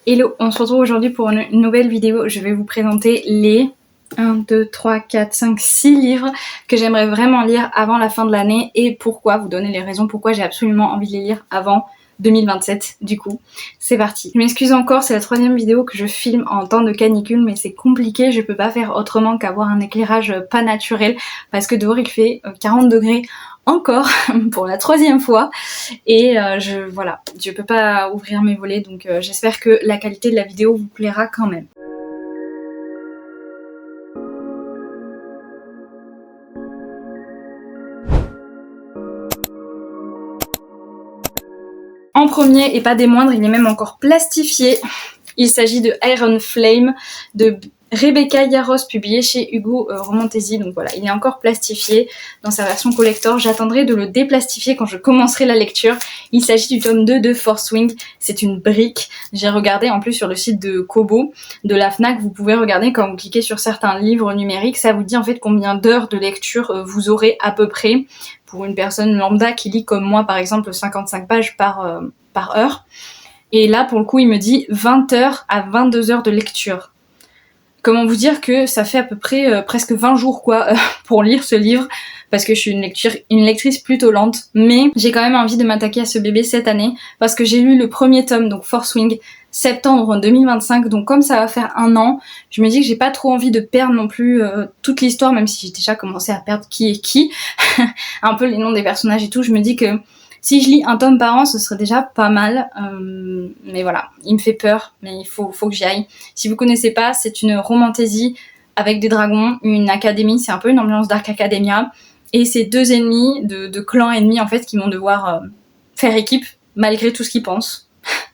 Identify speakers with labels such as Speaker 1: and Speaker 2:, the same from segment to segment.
Speaker 1: Hello, on se retrouve aujourd'hui pour une nouvelle vidéo. Je vais vous présenter les 1, 2, 3, 4, 5, 6 livres que j'aimerais vraiment lire avant la fin de l'année et pourquoi, vous donner les raisons pourquoi j'ai absolument envie de les lire avant 2027 du coup. C'est parti. Je m'excuse encore, c'est la troisième vidéo que je filme en temps de canicule mais c'est compliqué, je peux pas faire autrement qu'avoir un éclairage pas naturel parce que dehors il fait 40 degrés encore pour la troisième fois et je peux pas ouvrir mes volets donc j'espère que la qualité de la vidéo vous plaira quand même. En premier et pas des moindres, il est même encore plastifié. Il s'agit de Iron Flame de Rebecca Yarros, publié chez Hugo Romantesi. Donc voilà, il est encore plastifié dans sa version collector. J'attendrai de le déplastifier quand je commencerai la lecture. Il s'agit du tome 2 de Force Wing. C'est une brique. J'ai regardé en plus sur le site de Kobo, de la Fnac. Vous pouvez regarder quand vous cliquez sur certains livres numériques. Ça vous dit en fait combien d'heures de lecture vous aurez à peu près pour une personne lambda qui lit comme moi par exemple 55 pages par heure. Et là pour le coup il me dit 20 heures à 22 heures de lecture. Comment vous dire que ça fait à peu près presque 20 jours quoi pour lire ce livre parce que je suis une lectrice plutôt lente, mais j'ai quand même envie de m'attaquer à ce bébé cette année parce que j'ai lu le premier tome, donc Force Wing, septembre 2025, donc comme ça va faire un an, je me dis que j'ai pas trop envie de perdre non plus toute l'histoire, même si j'ai déjà commencé à perdre qui est qui, un peu les noms des personnages et tout, je me dis que si je lis un tome par an, ce serait déjà pas mal. Mais voilà, il me fait peur, mais il faut que j'y aille. Si vous connaissez pas, c'est une romantasy avec des dragons, une académie, c'est un peu une ambiance Dark Academia. Et c'est deux ennemis, de clans ennemis en fait, qui vont devoir faire équipe, malgré tout ce qu'ils pensent,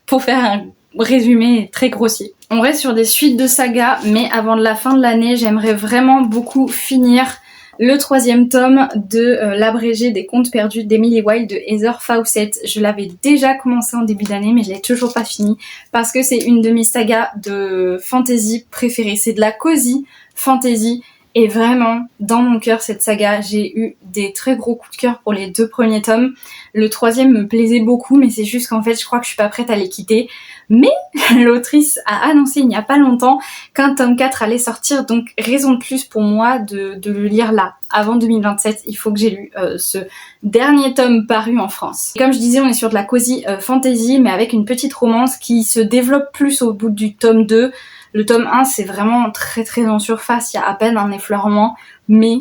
Speaker 1: pour faire un résumé très grossier. On reste sur des suites de sagas, mais avant la fin de l'année, j'aimerais vraiment beaucoup finir le troisième tome de l'abrégé des contes perdus d'Emily Wilde de Heather Fawcett. Je l'avais déjà commencé en début d'année mais je l'ai toujours pas fini parce que c'est une de mes sagas de fantasy préférées. C'est de la cozy fantasy et vraiment dans mon cœur cette saga, j'ai eu des très gros coups de cœur pour les deux premiers tomes. Le troisième me plaisait beaucoup mais c'est juste qu'en fait je crois que je suis pas prête à les quitter. Mais l'autrice a annoncé il n'y a pas longtemps qu'un tome 4 allait sortir, donc raison de plus pour moi de le lire là, avant 2027. Il faut que j'ai lu ce dernier tome paru en France. Et comme je disais, on est sur de la cozy fantasy, mais avec une petite romance qui se développe plus au bout du tome 2. Le tome 1, c'est vraiment très très en surface, il y a à peine un effleurement, mais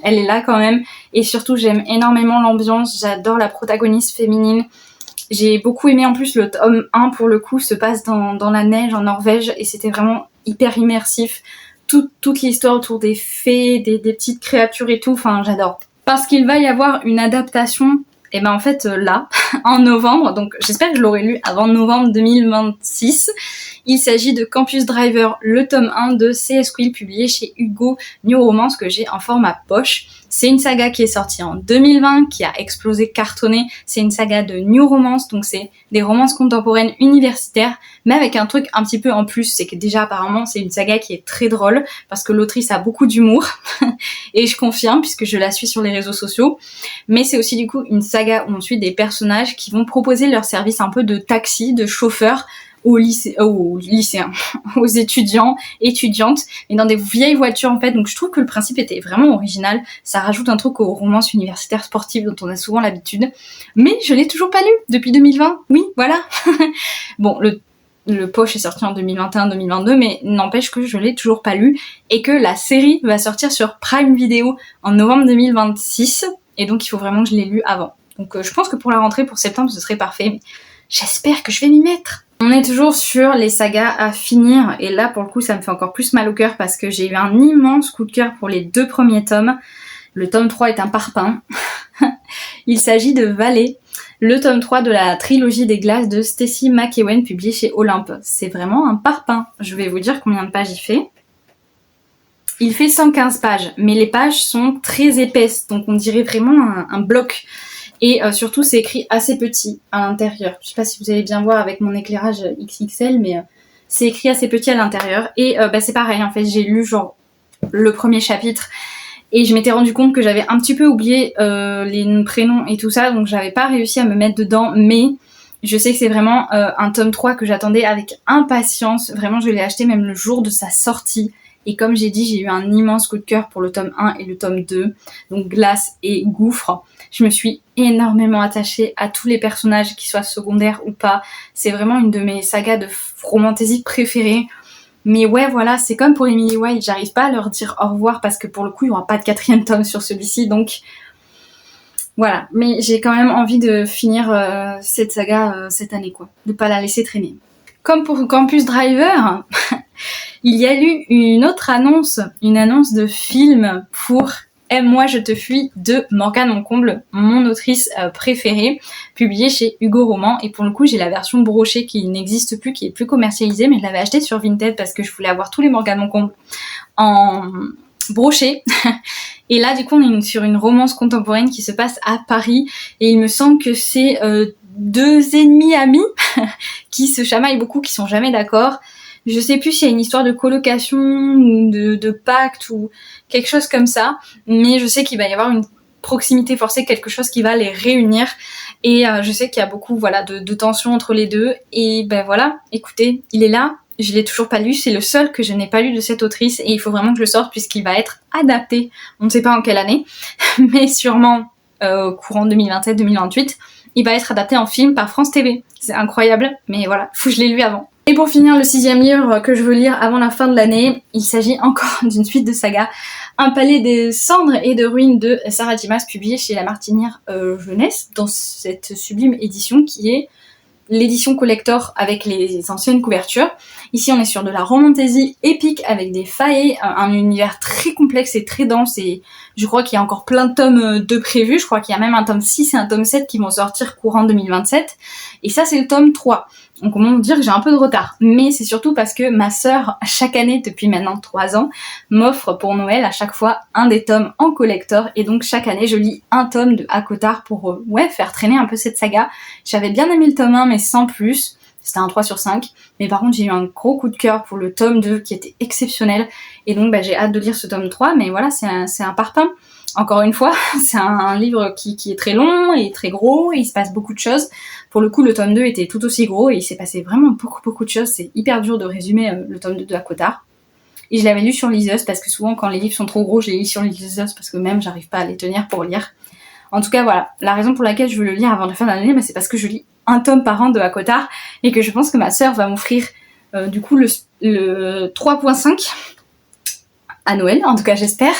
Speaker 1: elle est là quand même. Et surtout, j'aime énormément l'ambiance, j'adore la protagoniste féminine. J'ai beaucoup aimé en plus le tome 1 pour le coup se passe dans la neige en Norvège et c'était vraiment hyper immersif. Toute l'histoire autour des fées, des petites créatures et tout, enfin j'adore. Parce qu'il va y avoir une adaptation, et ben en fait là, en novembre, donc j'espère que je l'aurai lu avant novembre 2026. Il s'agit de Campus Driver, le tome 1 de C.S. Quill publié chez Hugo New Romance que j'ai en format poche. C'est une saga qui est sortie en 2020, qui a explosé, cartonné. C'est une saga de New Romance, donc c'est des romances contemporaines universitaires, mais avec un truc un petit peu en plus, c'est que déjà apparemment c'est une saga qui est très drôle, parce que l'autrice a beaucoup d'humour, et je confirme puisque je la suis sur les réseaux sociaux, mais c'est aussi du coup une saga où on suit des personnages qui vont proposer leur service un peu de taxi, de chauffeur, aux lycéens, aux étudiantes, et dans des vieilles voitures en fait. Donc je trouve que le principe était vraiment original. Ça rajoute un truc aux romances universitaires sportives dont on a souvent l'habitude. Mais je l'ai toujours pas lu depuis 2020. Oui, voilà. Bon, le poche est sorti en 2021-2022, mais n'empêche que je l'ai toujours pas lu et que la série va sortir sur Prime Video en novembre 2026. Et donc il faut vraiment que je l'ai lu avant. Donc je pense que pour la rentrée, pour septembre, ce serait parfait. Mais j'espère que je vais m'y mettre. On est toujours sur les sagas à finir et là pour le coup ça me fait encore plus mal au cœur parce que j'ai eu un immense coup de cœur pour les deux premiers tomes. Le tome 3 est un parpaing. Il s'agit de Vallée, le tome 3 de la trilogie des glaces de Stacy McEwen publié chez Olympe. C'est vraiment un parpaing. Je vais vous dire combien de pages il fait. Il fait 115 pages, mais les pages sont très épaisses, donc on dirait vraiment un bloc. Et surtout c'est écrit assez petit à l'intérieur. Je sais pas si vous allez bien voir avec mon éclairage XXL, mais c'est écrit assez petit à l'intérieur. Et c'est pareil, en fait j'ai lu genre le premier chapitre et je m'étais rendu compte que j'avais un petit peu oublié les prénoms et tout ça, donc j'avais pas réussi à me mettre dedans, mais Je sais que c'est vraiment un tome 3 que j'attendais avec impatience. Vraiment, je l'ai acheté même le jour de sa sortie. Et comme j'ai dit, j'ai eu un immense coup de cœur pour le tome 1 et le tome 2. Donc Glace et Gouffre. Je me suis énormément attachée à tous les personnages, qu'ils soient secondaires ou pas. C'est vraiment une de mes sagas de romantasy préférées. Mais ouais, voilà, c'est comme pour Emily White, j'arrive pas à leur dire au revoir parce que pour le coup, il y aura pas de 4e tome sur celui-ci, donc voilà. Mais j'ai quand même envie de finir cette saga cette année, quoi. De pas la laisser traîner. Comme pour Campus Driver, il y a eu une autre annonce, une annonce de film pour Aime-moi, je te fuis de Morgane Moncomble, mon autrice préférée, publiée chez Hugo Roman. Et pour le coup, j'ai la version brochée qui n'existe plus, qui est plus commercialisée, mais je l'avais achetée sur Vinted parce que je voulais avoir tous les Morgane Moncomble en broché. Et là, du coup, on est sur une romance contemporaine qui se passe à Paris. Et il me semble que c'est 2 ennemis amis qui se chamaillent beaucoup, qui sont jamais d'accord. Je sais plus s'il y a une histoire de colocation ou de pacte ou quelque chose comme ça, mais je sais qu'il va y avoir une proximité forcée, quelque chose qui va les réunir. Et je sais qu'il y a beaucoup, voilà, de tensions entre les deux. Et ben voilà, écoutez, il est là. Je l'ai toujours pas lu, c'est le seul que je n'ai pas lu de cette autrice et il faut vraiment que je le sorte puisqu'il va être adapté. On ne sait pas en quelle année, mais sûrement courant 2027-2028. Il va être adapté en film par France TV. C'est incroyable, mais voilà, faut que je l'ai lu avant. Et pour finir, le 6e livre que je veux lire avant la fin de l'année, il s'agit encore d'une suite de saga, Un palais des cendres et de ruines de Sarah Dimas, publié chez La Martinière Jeunesse, dans cette sublime édition qui est l'édition collector avec les anciennes couvertures. Ici, on est sur de la romantasy épique avec des failles, un univers très complexe et très dense et je crois qu'il y a encore plein de tomes de prévus. Je crois qu'il y a même un tome 6 et un tome 7 qui vont sortir courant 2027. Et ça, c'est le tome 3. Donc on peut dire que j'ai un peu de retard. Mais c'est surtout parce que ma sœur, chaque année, depuis maintenant 3 ans, m'offre pour Noël à chaque fois un des tomes en collector. Et donc chaque année, je lis un tome de ACOTAR pour faire traîner un peu cette saga. J'avais bien aimé le tome 1, mais sans plus. C'était un 3/5. Mais par contre, j'ai eu un gros coup de cœur pour le tome 2 qui était exceptionnel. Et donc j'ai hâte de lire ce tome 3. Mais voilà, c'est un parpaing. Encore une fois, c'est un livre qui est très long et très gros et il se passe beaucoup de choses. Pour le coup, le tome 2 était tout aussi gros et il s'est passé vraiment beaucoup de choses. C'est hyper dur de résumer le tome 2 de ACOTAR. Et je l'avais lu sur liseuse parce que souvent quand les livres sont trop gros, je les lis sur liseuse parce que même j'arrive pas à les tenir pour lire. En tout cas, voilà. La raison pour laquelle je veux le lire avant la fin de l'année, c'est parce que je lis un tome par an de ACOTAR et que je pense que ma sœur va m'offrir du coup le 3.5 à Noël, en tout cas j'espère.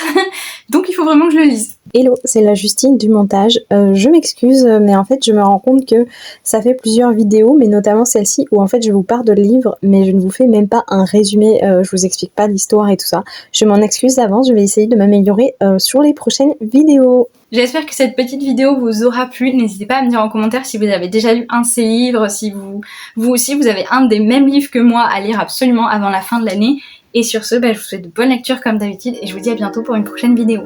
Speaker 1: Donc il faut vraiment que je le lise.
Speaker 2: Hello, c'est la Justine du montage. Je m'excuse, mais en fait je me rends compte que ça fait plusieurs vidéos, mais notamment celle-ci où en fait je vous parle de livres, mais je ne vous fais même pas un résumé, je vous explique pas l'histoire et tout ça. Je m'en excuse d'avance, je vais essayer de m'améliorer sur les prochaines vidéos.
Speaker 1: J'espère que cette petite vidéo vous aura plu. N'hésitez pas à me dire en commentaire si vous avez déjà lu un de ces livres, si vous aussi vous avez un des mêmes livres que moi à lire absolument avant la fin de l'année. Et sur ce, je vous souhaite de bonnes lectures comme d'habitude et je vous dis à bientôt pour une prochaine vidéo.